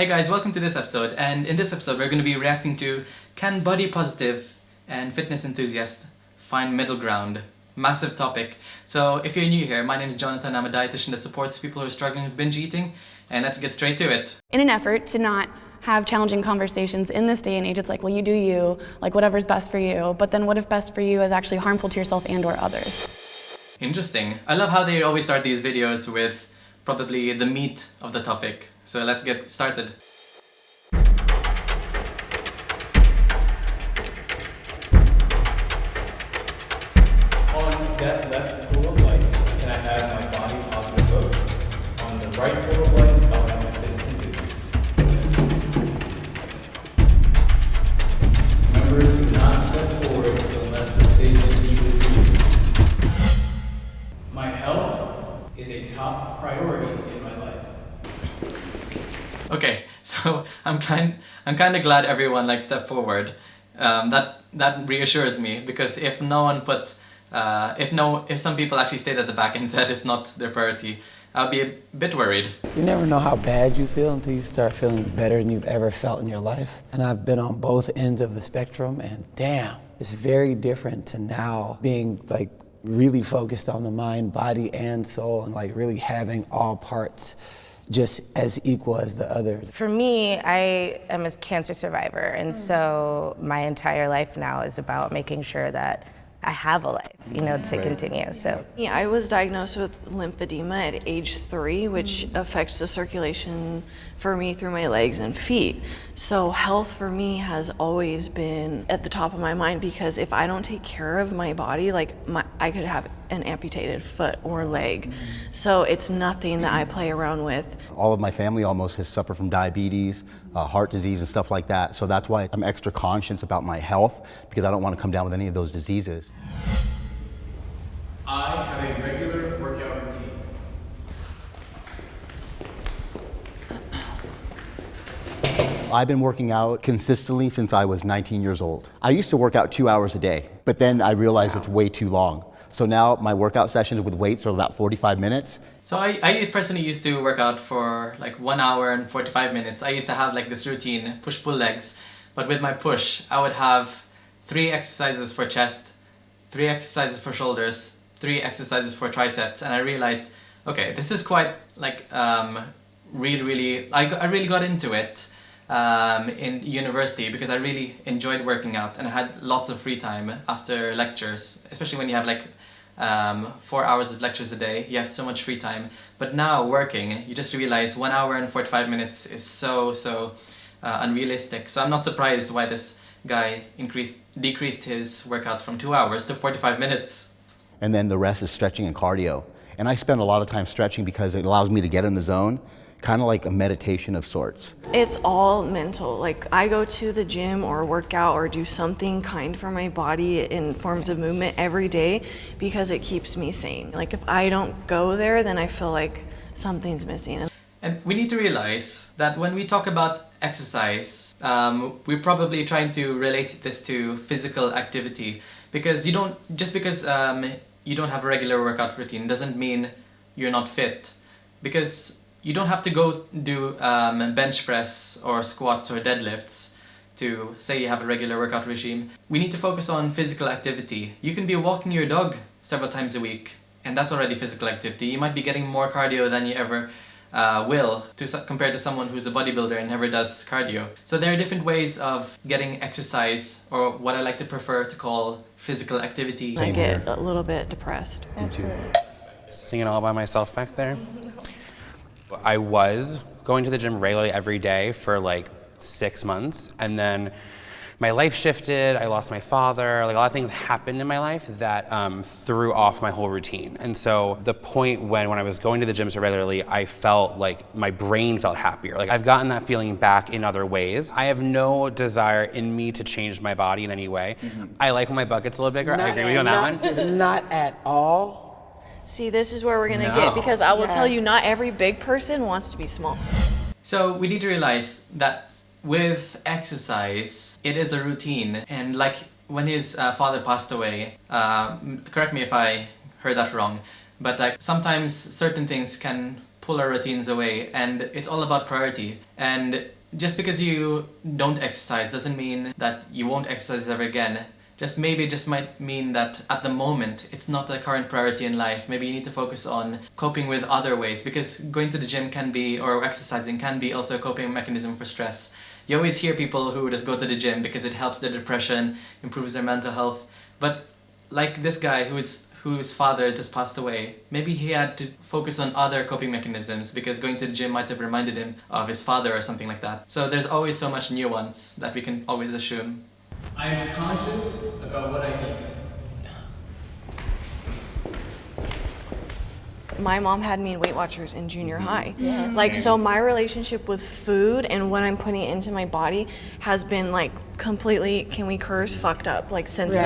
Hey guys, welcome to this episode, and in this episode we're going to be reacting to can body positive and fitness enthusiasts find middle ground? Massive topic. So if you're new here, my name is Jonathan, I'm a dietitian that supports people who are struggling with binge eating, and let's get straight to it. In an effort to not have challenging conversations in this day and age, it's like, well, you do you, like whatever's best for you, but then what if best for you is actually harmful to yourself and or others? Interesting. I love how they always start these videos with probably the meat of the topic. So let's get started. On that left pool of light, can I have my body positive votes? On the right pool of light, I'll have my fitness enthusiasts. Remember to not step forward unless the stage is reviewed. My health is a top priority in my life. Okay, so I'm kind of glad everyone stepped forward. That reassures me, because if some people actually stayed at the back and said it's not their priority, I'll be a bit worried. You never know how bad you feel until you start feeling better than you've ever felt in your life. And I've been on both ends of the spectrum, and damn, it's very different to now being really focused on the mind, body, and soul, and really having all parts just as equal as the others. For me, I am a cancer survivor, and so my entire life now is about making sure that I have a life, to continue. So Yeah, I was diagnosed with lymphedema at age 3, which affects the circulation for me through my legs and feet. So health for me has always been at the top of my mind, because if I don't take care of my body, I could have an amputated foot or leg. So it's nothing that I play around with. All of my family almost has suffered from diabetes, heart disease and stuff like that. So that's why I'm extra conscious about my health, because I don't want to come down with any of those diseases. I have a regular workout routine. I've been working out consistently since I was 19 years old. I used to work out 2 hours a day, but then I realized it's way too long. So now my workout sessions with weights are about 45 minutes. So I personally used to work out for 1 hour and 45 minutes. I used to have this routine, push-pull legs, but with my push, I would have 3 exercises for chest, 3 exercises for shoulders, 3 exercises for triceps, and I realized, okay, this is quite I really got into it in university, because I really enjoyed working out and I had lots of free time after lectures, especially when you have 4 hours of lectures a day, you have so much free time. But now working, you just realize 1 hour and 45 minutes is so unrealistic. So I'm not surprised why this guy decreased his workouts from 2 hours to 45 minutes. And then the rest is stretching and cardio. And I spend a lot of time stretching because it allows me to get in the zone, kind of like a meditation of sorts. It's all mental. I go to the gym or work out or do something kind for my body in forms of movement every day, because it keeps me sane. If I don't go there, then I feel like something's missing. And we need to realize that when we talk about exercise, we're probably trying to relate this to physical activity, because just because you don't have a regular workout routine doesn't mean you're not fit, because you don't have to go do bench press or squats or deadlifts to say you have a regular workout regime. We need to focus on physical activity. You can be walking your dog several times a week, and that's already physical activity. You might be getting more cardio than you ever will compared to someone who's a bodybuilder and never does cardio. So there are different ways of getting exercise, or what I like to prefer to call physical activity. I get a little bit depressed. absolutely. Singing all by myself back there. I was going to the gym regularly every day for 6 months, and then my life shifted, I lost my father, a lot of things happened in my life that threw off my whole routine. And so the point when I was going to the gym so regularly, I felt my brain felt happier. I've gotten that feeling back in other ways. I have no desire in me to change my body in any way. I like when my butt gets a little bigger. I agree with you on that one. Not at all. See, this is where we're gonna get, because I will tell you, not every big person wants to be small. So we need to realize that with exercise, it is a routine. And when his father passed away, correct me if I heard that wrong, but sometimes certain things can pull our routines away, and it's all about priority. And just because you don't exercise doesn't mean that you won't exercise ever again. Maybe it just might mean that at the moment it's not the current priority in life. Maybe you need to focus on coping with other ways, because going to the gym can be, or exercising can be, also a coping mechanism for stress. You always hear people who just go to the gym because it helps their depression, improves their mental health. But like this guy whose father just passed away, maybe he had to focus on other coping mechanisms because going to the gym might have reminded him of his father or something like that. So there's always so much nuance that we can always assume. I am conscious about what I eat. My mom had me in Weight Watchers in junior high. Like, so my relationship with food and what I'm putting into my body has been like completely, can we curse, fucked up, like since the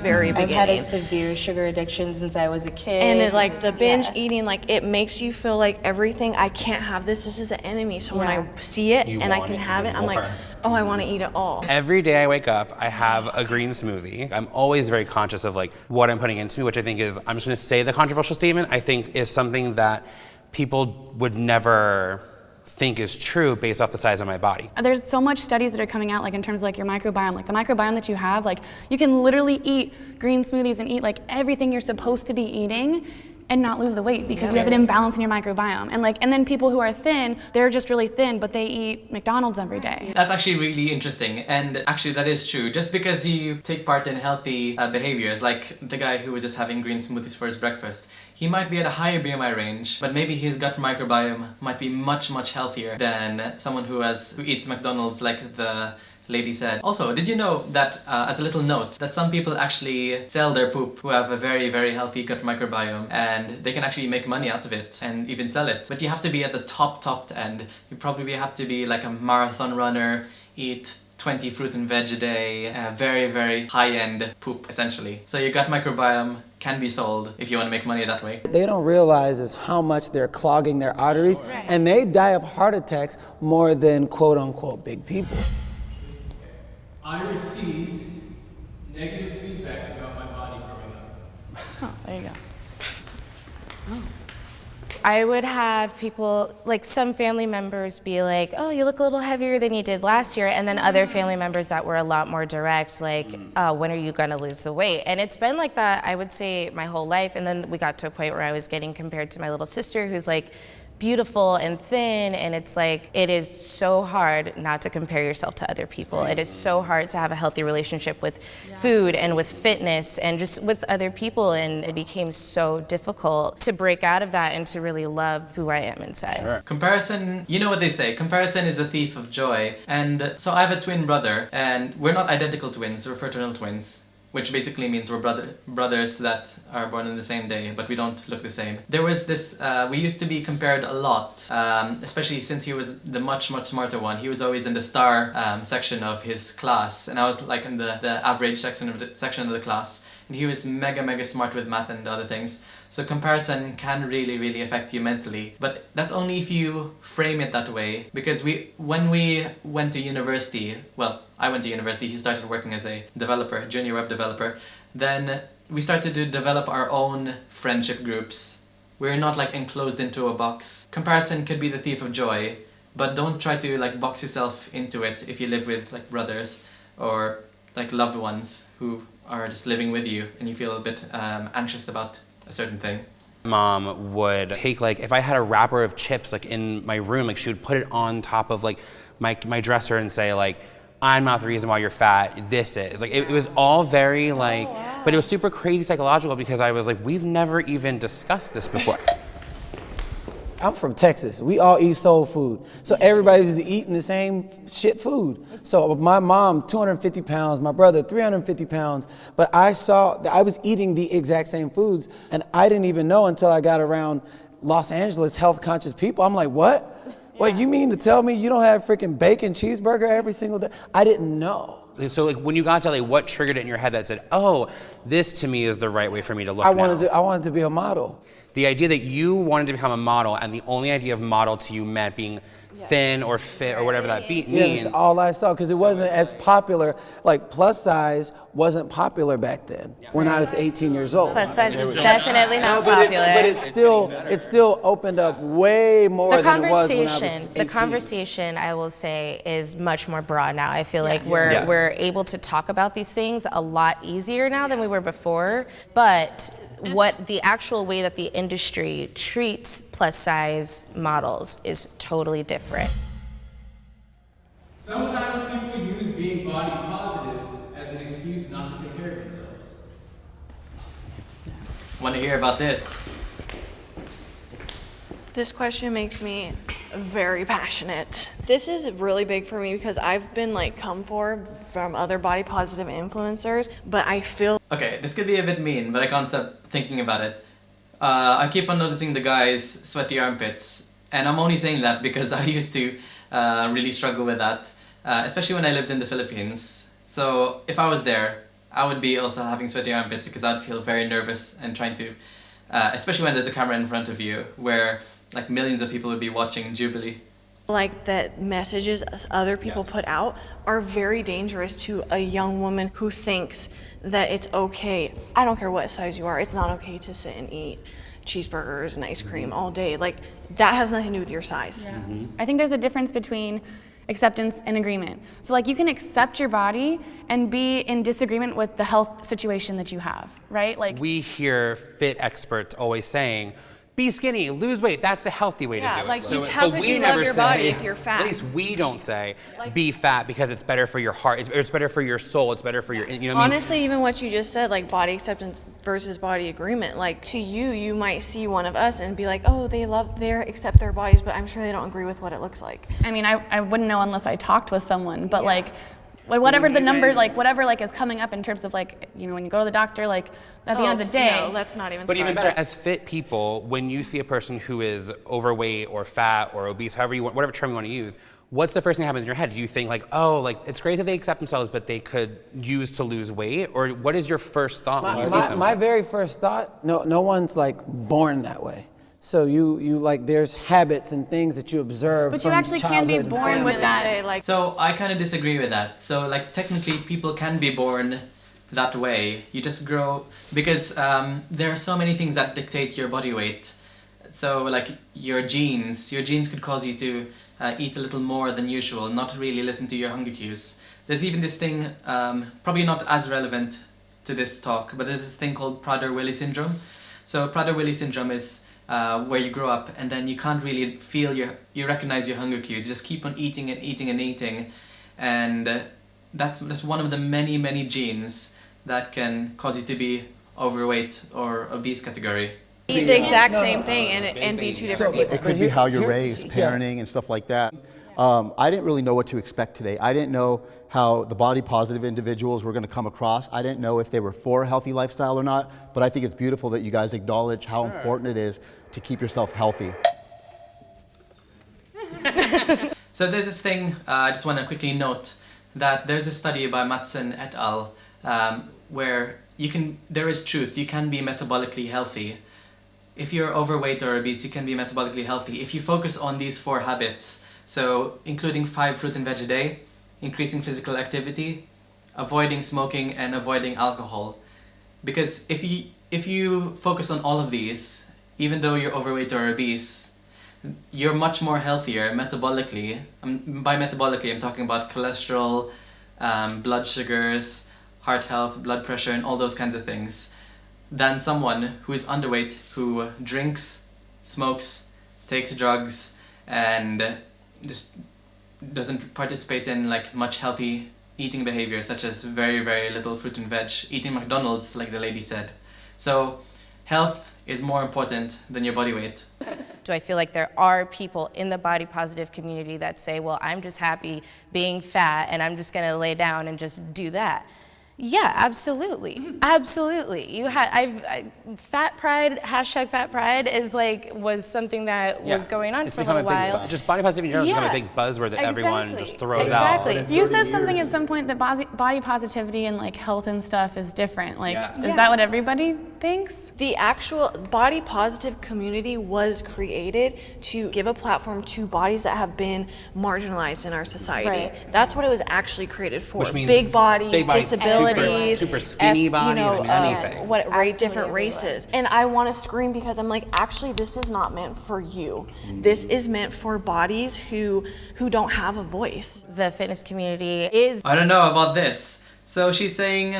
very beginning. I've had a severe sugar addiction since I was a kid. And it, like the binge eating, like it makes you feel like everything, I can't have this is the enemy. So when I see it and I can have it, I'm like, oh, I want to eat it all. Every day I wake up, I have a green smoothie. I'm always very conscious of like what I'm putting into me, which I think is, I'm just gonna say the controversial statement, I think is something that people would never think is true based off the size of my body. There's so much studies that are coming out, like in terms of like your microbiome, like the microbiome that you have, like you can literally eat green smoothies and eat like everything you're supposed to be eating and not lose the weight because you have an imbalance in your microbiome. And then people who are thin, they're just really thin, but they eat McDonald's every day. That's actually really interesting, and actually that is true. Just because you take part in healthy behaviors, like the guy who was just having green smoothies for his breakfast, he might be at a higher BMI range, but maybe his gut microbiome might be much, much healthier than someone who eats McDonald's, like the lady said. Also, did you know that, as a little note, that some people actually sell their poop who have a very, very healthy gut microbiome, and they can actually make money out of it and even sell it. But you have to be at the top end. You probably have to be like a marathon runner, eat 20 fruit and veg a day, very, very high-end poop, essentially. So your gut microbiome can be sold if you want to make money that way. They don't realize is how much they're clogging their arteries, and they die of heart attacks more than quote-unquote big people. I received negative feedback about my body growing up. Oh, there you go. I would have people, like some family members be like, oh, you look a little heavier than you did last year, and then other family members that were a lot more direct, like, when are you gonna lose the weight? And it's been like that, I would say, my whole life, and then we got to a point where I was getting compared to my little sister who's like beautiful and thin, and it's like, it is so hard not to compare yourself to other people. It is so hard to have a healthy relationship with food and with fitness and just with other people, and it became so difficult to break out of that and to really love who I am inside. Sure. Comparison, you know what they say, comparison is a thief of joy. And so I have a twin brother, and we're not identical twins, we're fraternal twins, which basically means we're brothers that are born on the same day, but we don't look the same. There was this, we used to be compared a lot, especially since he was the much, much smarter one. He was always in the star section of his class, and I was like in the average section of the class, and he was mega, mega smart with math and other things. So comparison can really, really affect you mentally, but that's only if you frame it that way, because when we went to university, well, I went to university, he started working as a developer, junior web developer, then we started to develop our own friendship groups. We're not like enclosed into a box. Comparison could be the thief of joy, but don't try to like box yourself into it if you live with like brothers or like loved ones who are just living with you and you feel a bit anxious about a certain thing. Mom would take like, if I had a wrapper of chips like in my room, like she would put it on top of like my dresser and say like, I'm not the reason why you're fat, this is. Like, it was all very like, but it was super crazy psychological because I was like, we've never even discussed this before. I'm from Texas. We all eat soul food. So everybody was eating the same shit food. So my mom, 250 pounds, my brother, 350 pounds. But I saw that I was eating the exact same foods, and I didn't even know until I got around Los Angeles health conscious people. I'm like, what? Wait, you mean to tell me you don't have freaking bacon cheeseburger every single day? I didn't know. So like when you got to LA, what triggered it in your head that said, oh, this to me is the right way for me to look I now? wanted to be a model. the idea that you wanted to become a model and the only idea of model to you meant being thin or fit or whatever that means. Yeah, that's all I saw, because it wasn't as popular. Like, plus size wasn't popular back then when I was 18 years old. Plus size is definitely not but popular. But it still opened up way more than it was when I was 18. The conversation, I will say, is much more broad now. I feel like we're able to talk about these things a lot easier now than we were before. But what the actual way that the industry treats plus size models is totally different. Sometimes people use being body positive as an excuse not to take care of themselves. Want to hear about this? This question makes me very passionate. This is really big for me because I've been like come for from other body positive influencers, but I feel Okay, this could be a bit mean, but I can't stop thinking about it. I keep on noticing the guys' sweaty armpits, and I'm only saying that because I used to really struggle with that, especially when I lived in the Philippines. So if I was there, I would be also having sweaty armpits because I'd feel very nervous and trying to, especially when there's a camera in front of you, where like millions of people would be watching Jubilee. like that messages other people put out are very dangerous to a young woman who thinks that it's okay. I don't care what size you are, it's not okay to sit and eat cheeseburgers and ice cream all day. Like, that has nothing to do with your size. Yeah. I think there's a difference between acceptance and agreement. So like you can accept your body and be in disagreement with the health situation that you have, right? Like we hear fit experts always saying, be skinny, lose weight, that's the healthy way to do it. Like, So, how but could we you never love your say, body if you're fat? At least we don't say, be fat because it's better for your heart, it's better for your soul, it's better for your, you know what I mean? Honestly, even what you just said, like body acceptance versus body agreement, like to you, you might see one of us and be like, oh, they accept their bodies, but I'm sure they don't agree with what it looks like. I mean, I wouldn't know unless I talked with someone, but like whatever the number, like whatever like is coming up in terms of like, you know, when you go to the doctor, like at the end of the day. No, let's not even But start. even better, as fit people, when you see a person who is overweight or fat or obese, however you want, whatever term you want to use, what's the first thing that happens in your head? Do you think like, oh, like it's great that they accept themselves, but they could use to lose weight? Or what is your first thought when you see something? My very first thought, no one's like born that way. So you like there's habits and things that you observe But from you actually can be childhood and born family. with that. Say, like, So I kind of disagree with that. So like technically people can be born that way. You just grow, because there are so many things that dictate your body weight. So like your genes could cause you to eat a little more than usual, not really listen to your hunger cues. There's even this thing, probably not as relevant to this talk, but there's this thing called Prader-Willi syndrome. So Prader-Willi syndrome is where you grow up and then you can't really feel you recognize your hunger cues. You just keep on eating and eating and eating, and that's one of the many genes that can cause you to be overweight or obese category. eat the exact same thing and be two different people. It could be how you're raised, parenting and stuff like that. I didn't really know what to expect today. I didn't know how the body positive individuals were going to come across. I didn't know if they were for a healthy lifestyle or not, but I think it's beautiful that you guys acknowledge how important it is to keep yourself healthy. So there's this thing, I just want to quickly note that there's a study by Matson et al. Where there is truth, you can be metabolically healthy. If you're overweight or obese, you can be metabolically healthy. If you focus on these 4 habits, so including 5 fruit and veg a day, increasing physical activity, avoiding smoking and avoiding alcohol. Because if you focus on all of these, even though you're overweight or obese, you're much more healthier metabolically. By metabolically, I'm talking about cholesterol, blood sugars, heart health, blood pressure, and all those kinds of things, than someone who is underweight, who drinks, smokes, takes drugs, and just doesn't participate in like much healthy eating behavior, such as very little fruit and veg, eating McDonald's, like the lady said. So health is more important than your body weight. Do I feel like there are people in the body positive community that say, well, I'm just happy being fat and I'm just gonna lay down and just do that? Yeah, absolutely, absolutely. You had fat pride, #fat pride was something that was going on for a little while. Just body positivity in general has become a big buzzword that everyone just throws out. You said something at some point that body positivity and like health and stuff is different. Like, is that what everybody Thanks. The actual body positive community was created to give a platform to bodies that have been marginalized in our society. Right. That's what it was actually created for. Which means big bodies, super, disabilities, super skinny bodies, I mean, anything. Different races. And I want to scream because I'm like, actually, this is not meant for you. This is meant for bodies who don't have a voice. The fitness community is I don't know about this. So she's saying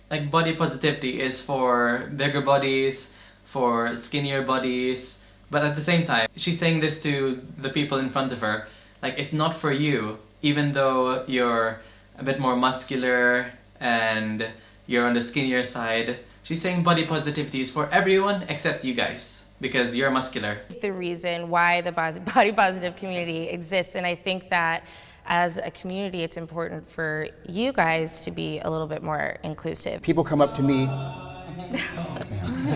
like body positivity is for bigger bodies, for skinnier bodies, but at the same time, she's saying this to the people in front of her. Like, it's not for you, even though you're a bit more muscular and you're on the skinnier side. She's saying body positivity is for everyone except you guys, because you're muscular. the reason why the body positive community exists. And I think that as a community, it's important for you guys to be a little bit more inclusive. People come up to me.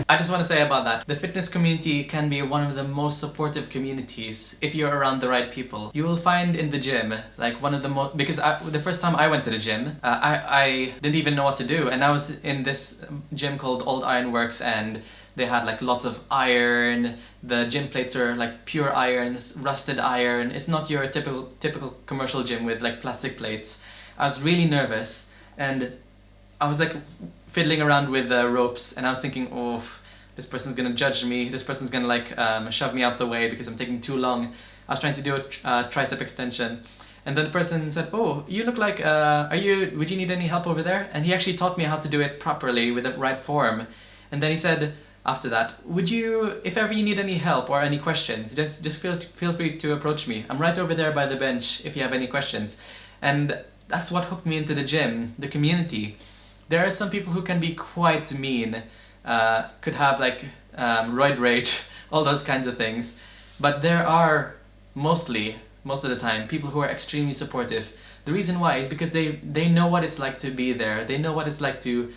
I just want to say about that, the fitness community can be one of the most supportive communities if you're around the right people. You will find in the gym, like one of the most, because the first time I went to the gym, I didn't even know what to do, and I was in this gym called Old Iron Works, and they had like lots of iron, the gym plates are like pure iron, rusted iron. It's not your typical commercial gym with like plastic plates. I was really nervous, and I was like fiddling around with ropes, and I was thinking, oh, this person's gonna judge me, this person's gonna like shove me out the way because I'm taking too long. I was trying to do a tricep extension, and then the person said, oh, you look like, would you need any help over there? And he actually taught me how to do it properly with the right form. And then he said, after that, would you, if ever you need any help or any questions, just feel free to approach me. I'm right over there by the bench if you have any questions. And that's what hooked me into the gym, the community. There are some people who can be quite mean, could have like roid rage, all those kinds of things. But there are most of the time, people who are extremely supportive. The reason why is because they know what it's like to be there. They know what it's like to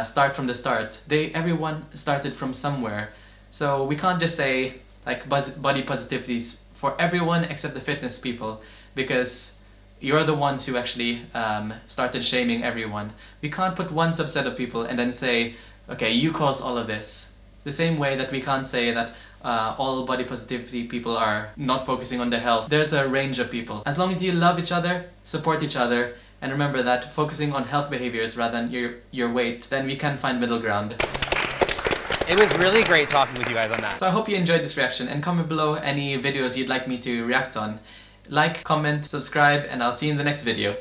start from the start. Everyone started from somewhere. So we can't just say like body positivity is for everyone except the fitness people, because you're the ones who actually started shaming everyone. We can't put one subset of people and then say, okay, you caused all of this. The same way that we can't say that all body positivity people are not focusing on their health. There's a range of people. As long as you love each other, support each other, and remember that focusing on health behaviors rather than your weight, then we can find middle ground. It was really great talking with you guys on that. So I hope you enjoyed this reaction, and comment below any videos you'd like me to react on. Like, comment, subscribe, and I'll see you in the next video.